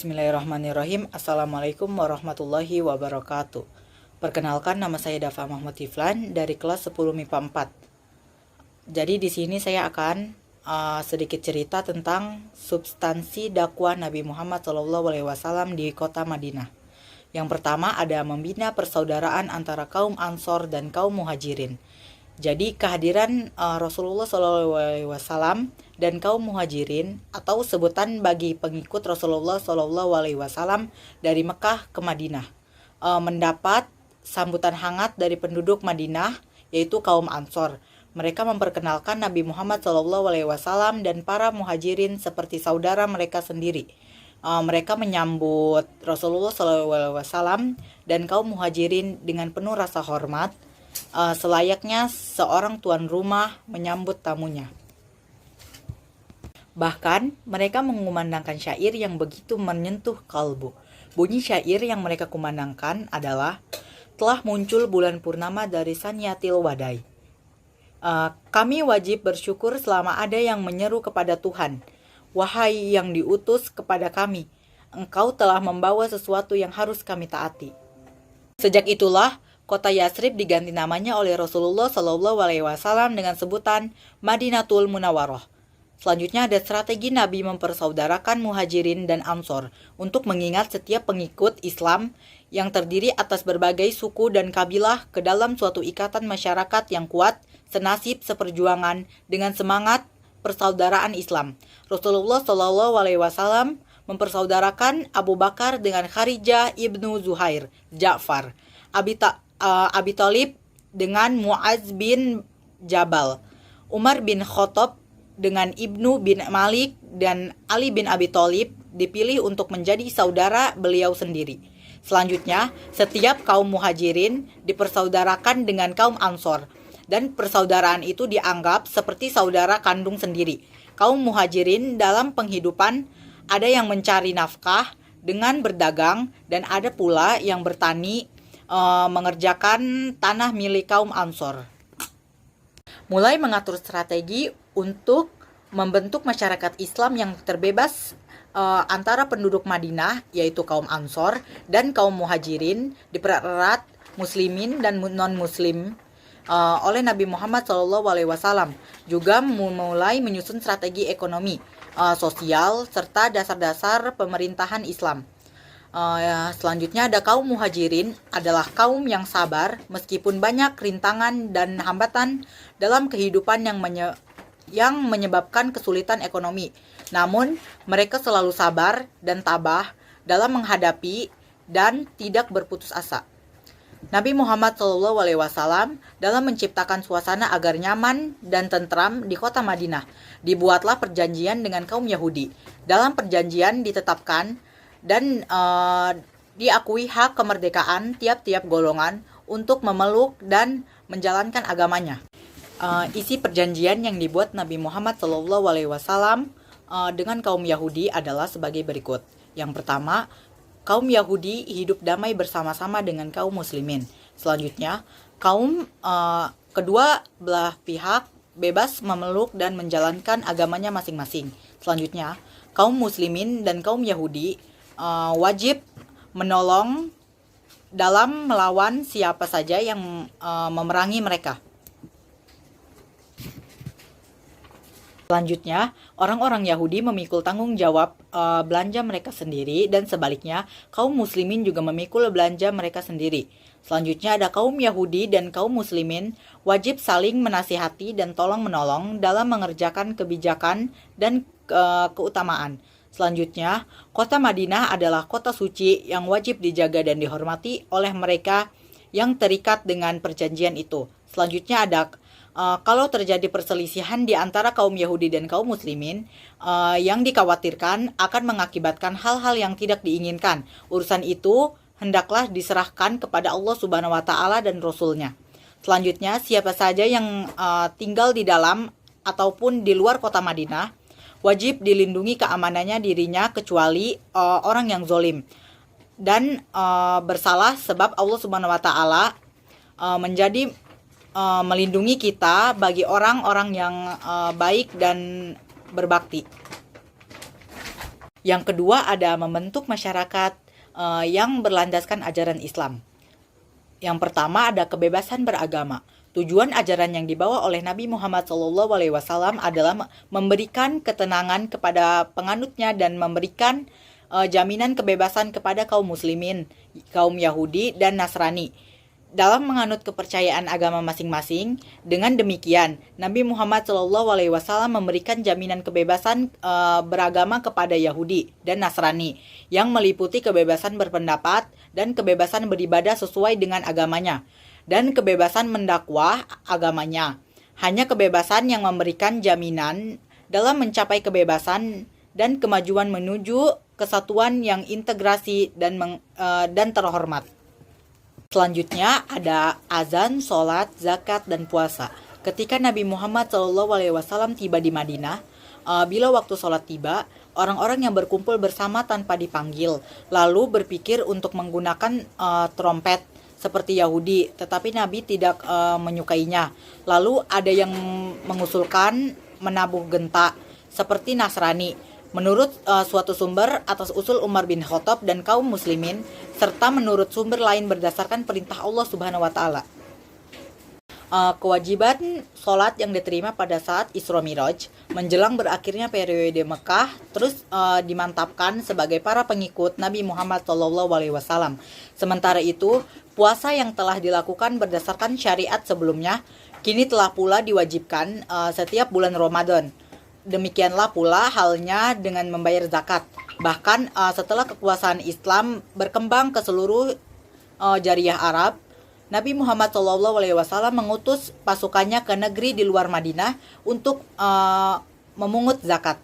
Bismillahirrahmanirrahim. Assalamualaikum warahmatullahi wabarakatuh. Perkenalkan, nama saya Dafa Mahmud Tiflan dari kelas 10 MIPA 4. Jadi di sini saya akan sedikit cerita tentang substansi dakwah Nabi Muhammad SAW di kota Madinah. Yang pertama ada membina persaudaraan antara kaum Ansor dan kaum Muhajirin. Jadi kehadiran Rasulullah SAW dan kaum Muhajirin atau sebutan bagi pengikut Rasulullah SAW dari Mekah ke Madinah mendapat sambutan hangat dari penduduk Madinah, yaitu kaum Ansor. Mereka memperkenalkan Nabi Muhammad SAW dan para Muhajirin seperti saudara mereka sendiri. Mereka menyambut Rasulullah SAW dan kaum Muhajirin dengan penuh rasa hormat, selayaknya seorang tuan rumah menyambut tamunya. Bahkan mereka mengumandangkan syair yang begitu menyentuh kalbu. Bunyi syair yang mereka kumandangkan adalah, telah muncul bulan purnama dari Sanyatil Wadai. Kami wajib bersyukur selama ada yang menyeru kepada Tuhan. Wahai yang diutus kepada kami, Engkau telah membawa sesuatu yang harus kami taati. Sejak itulah kota Yatsrib diganti namanya oleh Rasulullah SAW dengan sebutan Madinatul Munawwarah. Selanjutnya ada strategi Nabi mempersaudarakan Muhajirin dan Ansor untuk mengingat setiap pengikut Islam yang terdiri atas berbagai suku dan kabilah ke dalam suatu ikatan masyarakat yang kuat, senasib seperjuangan dengan semangat persaudaraan Islam. Rasulullah SAW mempersaudarakan Abu Bakar dengan Kharijah ibnu Zuhair, Ja'far, Abi Thalib dengan Mu'adz bin Jabal, Umar bin Khattab dengan Ibnu bin Malik, dan Ali bin Abi Thalib dipilih untuk menjadi saudara beliau sendiri. Selanjutnya, setiap kaum Muhajirin dipersaudarakan dengan kaum Ansor, dan persaudaraan itu dianggap seperti saudara kandung sendiri. Kaum Muhajirin dalam penghidupan ada yang mencari nafkah dengan berdagang, dan ada pula yang bertani mengerjakan tanah milik kaum Ansor. Mulai mengatur strategi untuk membentuk masyarakat Islam yang terbebas antara penduduk Madinah, yaitu kaum Ansor dan kaum Muhajirin, dipererat muslimin dan non-muslim oleh Nabi Muhammad SAW. Juga mulai menyusun strategi ekonomi, sosial, serta dasar-dasar pemerintahan Islam. Selanjutnya ada kaum Muhajirin adalah kaum yang sabar meskipun banyak rintangan dan hambatan dalam kehidupan yang menyebabkan kesulitan ekonomi. Namun mereka selalu sabar dan tabah dalam menghadapi dan tidak berputus asa. Nabi Muhammad SAW dalam menciptakan suasana agar nyaman dan tentram di kota Madinah, dibuatlah perjanjian dengan kaum Yahudi. Dalam perjanjian ditetapkan dan diakui hak kemerdekaan tiap-tiap golongan untuk memeluk dan menjalankan agamanya. Isi perjanjian yang dibuat Nabi Muhammad SAW dengan kaum Yahudi adalah sebagai berikut. Yang pertama, kaum Yahudi hidup damai bersama-sama dengan kaum Muslimin. Selanjutnya, kedua belah pihak bebas memeluk dan menjalankan agamanya masing-masing. Selanjutnya, kaum Muslimin dan kaum Yahudi wajib menolong dalam melawan siapa saja yang memerangi mereka. Selanjutnya, orang-orang Yahudi memikul tanggung jawab belanja mereka sendiri, dan sebaliknya, kaum Muslimin juga memikul belanja mereka sendiri. Selanjutnya ada kaum Yahudi dan kaum Muslimin wajib saling menasihati dan tolong-menolong dalam mengerjakan kebijakan dan keutamaan. Selanjutnya, kota Madinah adalah kota suci yang wajib dijaga dan dihormati oleh mereka yang terikat dengan perjanjian itu. Selanjutnya ada kalau terjadi perselisihan di antara kaum Yahudi dan kaum Muslimin yang dikhawatirkan akan mengakibatkan hal-hal yang tidak diinginkan, urusan itu hendaklah diserahkan kepada Allah Subhanahu wa Ta'ala dan Rasul-Nya. Selanjutnya, siapa saja yang tinggal di dalam ataupun di luar kota Madinah wajib dilindungi keamanannya dirinya kecuali orang yang zolim dan bersalah, sebab Allah Subhanahu wa Ta'ala menjadi melindungi kita bagi orang-orang yang baik dan berbakti. Yang kedua ada membentuk masyarakat yang berlandaskan ajaran Islam. Yang pertama ada kebebasan beragama. Tujuan ajaran yang dibawa oleh Nabi Muhammad SAW adalah memberikan ketenangan kepada penganutnya dan memberikan jaminan kebebasan kepada kaum muslimin, kaum Yahudi dan Nasrani dalam menganut kepercayaan agama masing-masing. Dengan demikian, Nabi Muhammad SAW memberikan jaminan kebebasan beragama kepada Yahudi dan Nasrani yang meliputi kebebasan berpendapat dan kebebasan beribadah sesuai dengan agamanya dan kebebasan mendakwah agamanya. Hanya kebebasan yang memberikan jaminan dalam mencapai kebebasan dan kemajuan menuju kesatuan yang integrasi dan terhormat. Selanjutnya ada azan, sholat, zakat, dan puasa. Ketika Nabi Muhammad SAW tiba di Madinah, bila waktu sholat tiba, orang-orang yang berkumpul bersama tanpa dipanggil, lalu berpikir untuk menggunakan trompet seperti Yahudi, tetapi Nabi tidak menyukainya. Lalu ada yang mengusulkan menabuh genta seperti Nasrani. Menurut suatu sumber atas usul Umar bin Khattab dan kaum muslimin, serta menurut sumber lain berdasarkan perintah Allah Subhanahu wa taala. Kewajiban sholat yang diterima pada saat Isra Miraj menjelang berakhirnya periode Mekah terus dimantapkan sebagai para pengikut Nabi Muhammad SAW. Sementara itu, puasa yang telah dilakukan berdasarkan syariat sebelumnya kini telah pula diwajibkan setiap bulan Ramadan. Demikianlah pula halnya dengan membayar zakat. Bahkan setelah kekuasaan Islam berkembang ke seluruh jariah Arab, Nabi Muhammad SAW mengutus pasukannya ke negeri di luar Madinah untuk memungut zakat.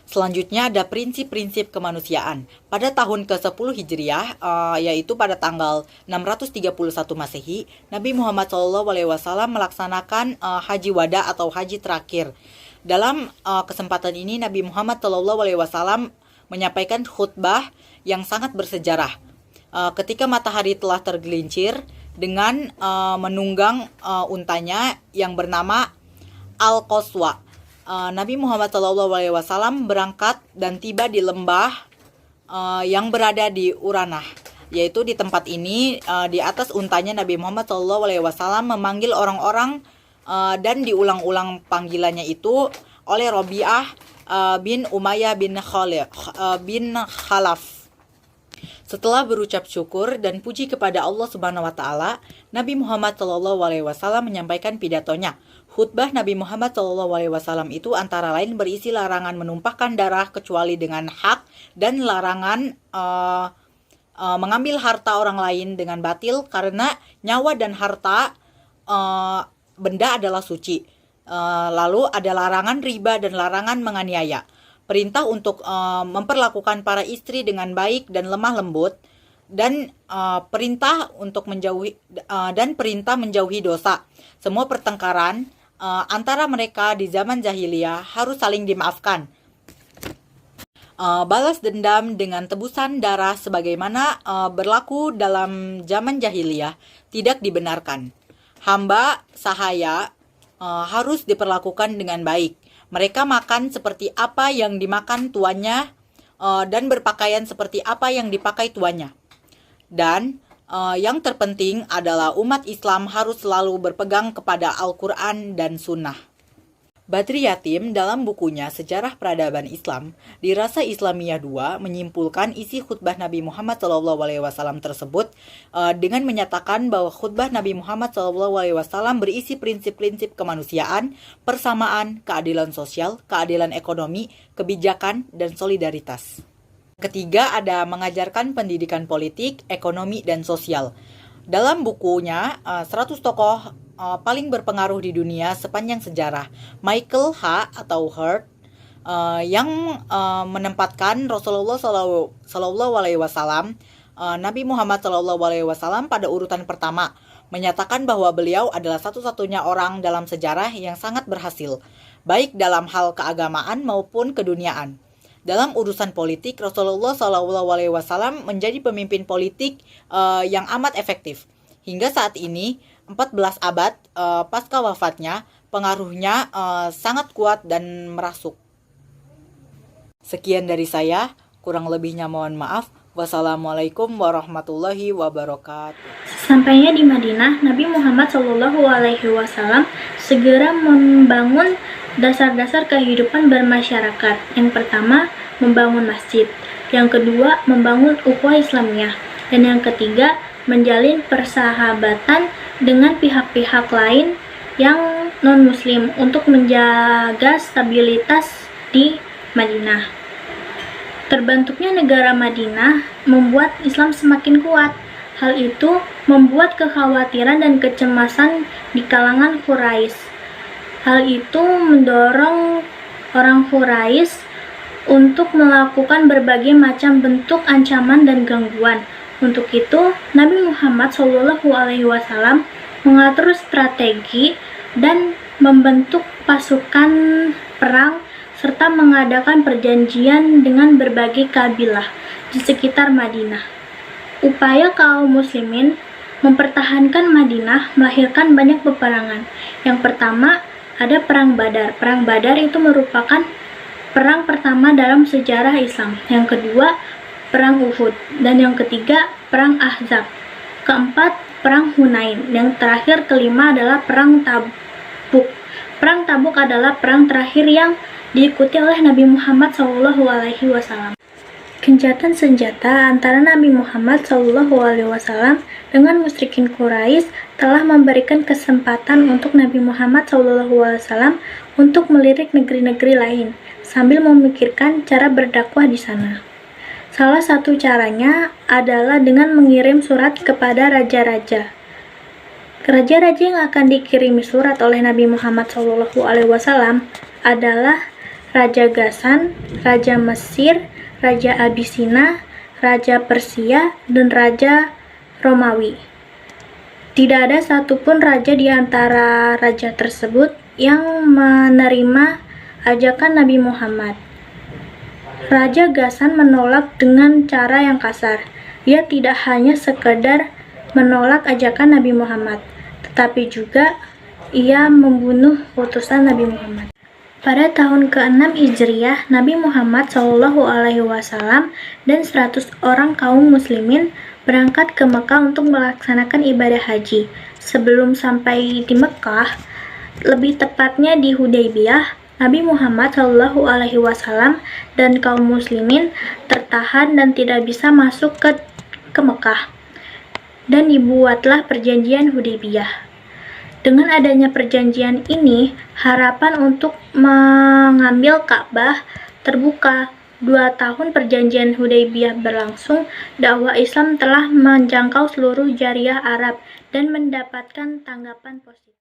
Selanjutnya ada prinsip-prinsip kemanusiaan. Pada tahun ke-10 Hijriah, yaitu pada tanggal 631 Masehi, Nabi Muhammad SAW melaksanakan haji wada atau haji terakhir. Dalam kesempatan ini, Nabi Muhammad SAW menyampaikan khutbah yang sangat bersejarah. Ketika matahari telah tergelincir dengan menunggang untanya yang bernama Al-Qaswa. Nabi Muhammad SAW berangkat dan tiba di lembah yang berada di Uranah, yaitu di tempat ini di atas untanya Nabi Muhammad SAW memanggil orang-orang dan diulang-ulang panggilannya itu oleh Rabi'ah bin Umayyah bin Khalaf. Setelah berucap syukur dan puji kepada Allah Subhanahu wa taala, Nabi Muhammad SAW menyampaikan pidatonya. Khutbah Nabi Muhammad SAW itu antara lain berisi larangan menumpahkan darah kecuali dengan hak dan larangan mengambil harta orang lain dengan batil karena nyawa dan harta benda adalah suci. Lalu ada larangan riba dan larangan menganiaya. Perintah untuk memperlakukan para istri dengan baik dan lemah lembut dan perintah menjauhi dosa. Semua pertengkaran antara mereka di zaman jahiliyah harus saling dimaafkan. Balas dendam dengan tebusan darah sebagaimana berlaku dalam zaman jahiliyah tidak dibenarkan. Hamba sahaya harus diperlakukan dengan baik. Mereka makan seperti apa yang dimakan tuannya dan berpakaian seperti apa yang dipakai tuannya. Dan yang terpenting adalah umat Islam harus selalu berpegang kepada Al-Quran dan Sunnah. Badri Yatim dalam bukunya Sejarah Peradaban Islam, Dirasa Islamiyah 2 menyimpulkan isi khutbah Nabi Muhammad SAW tersebut dengan menyatakan bahwa khutbah Nabi Muhammad SAW berisi prinsip-prinsip kemanusiaan, persamaan, keadilan sosial, keadilan ekonomi, kebijakan, dan solidaritas. Ketiga ada mengajarkan pendidikan politik, ekonomi, dan sosial. Dalam bukunya 100 tokoh paling berpengaruh di dunia sepanjang sejarah, Michael H. atau Hurt yang menempatkan Rasulullah SAW, Nabi Muhammad SAW pada urutan pertama, menyatakan bahwa beliau adalah satu-satunya orang dalam sejarah yang sangat berhasil, baik dalam hal keagamaan maupun keduniaan. Dalam urusan politik, Rasulullah SAW menjadi pemimpin politik yang amat efektif. Hingga saat ini, 14 abad pasca wafatnya, pengaruhnya sangat kuat dan merasuk. Sekian dari saya, kurang lebihnya mohon maaf. Wassalamualaikum warahmatullahi wabarakatuh. Sampainya di Madinah, Nabi Muhammad SAW segera membangun dasar-dasar kehidupan bermasyarakat. Yang pertama, membangun masjid. Yang kedua, membangun ukhuwah Islamiyah. Dan yang ketiga, menjalin persahabatan dengan pihak-pihak lain yang non-muslim untuk menjaga stabilitas di Madinah. Terbentuknya negara Madinah membuat Islam semakin kuat. Hal itu membuat kekhawatiran dan kecemasan di kalangan Quraisy. Hal itu mendorong orang Quraisy untuk melakukan berbagai macam bentuk ancaman dan gangguan. Untuk itu, Nabi Muhammad SAW mengatur strategi dan membentuk pasukan perang serta mengadakan perjanjian dengan berbagai kabilah di sekitar Madinah. Upaya kaum muslimin mempertahankan Madinah melahirkan banyak peperangan. Yang pertama, ada Perang Badar. Perang Badar itu merupakan perang pertama dalam sejarah Islam. Yang kedua, Perang Uhud. Dan yang ketiga, Perang Ahzab. Keempat, Perang Hunain. Yang terakhir, kelima adalah Perang Tabuk. Perang Tabuk adalah perang terakhir yang diikuti oleh Nabi Muhammad SAW. Gencatan senjata antara Nabi Muhammad SAW dengan musyrikin Quraisy telah memberikan kesempatan untuk Nabi Muhammad SAW untuk melirik negeri-negeri lain sambil memikirkan cara berdakwah di sana. Salah satu caranya adalah dengan mengirim surat kepada raja-raja. Raja-raja yang akan dikirimi surat oleh Nabi Muhammad SAW adalah Raja Ghassan, Raja Mesir, Raja Abisina, Raja Persia, dan Raja Romawi. Tidak ada satupun raja di antara raja tersebut yang menerima ajakan Nabi Muhammad. Raja Ghassan menolak dengan cara yang kasar. Ia tidak hanya sekedar menolak ajakan Nabi Muhammad, tetapi juga ia membunuh utusan Nabi Muhammad. Pada tahun ke-6 Hijriah, Nabi Muhammad SAW dan 100 orang kaum muslimin berangkat ke Mekah untuk melaksanakan ibadah haji. Sebelum sampai di Mekah, lebih tepatnya di Hudaybiyah, Nabi Muhammad SAW dan kaum muslimin tertahan dan tidak bisa masuk ke Mekah. Dan dibuatlah perjanjian Hudaybiyah. Dengan adanya perjanjian ini, harapan untuk mengambil Ka'bah terbuka. 2 tahun perjanjian Hudaybiyah berlangsung, dakwah Islam telah menjangkau seluruh jazirah Arab dan mendapatkan tanggapan positif.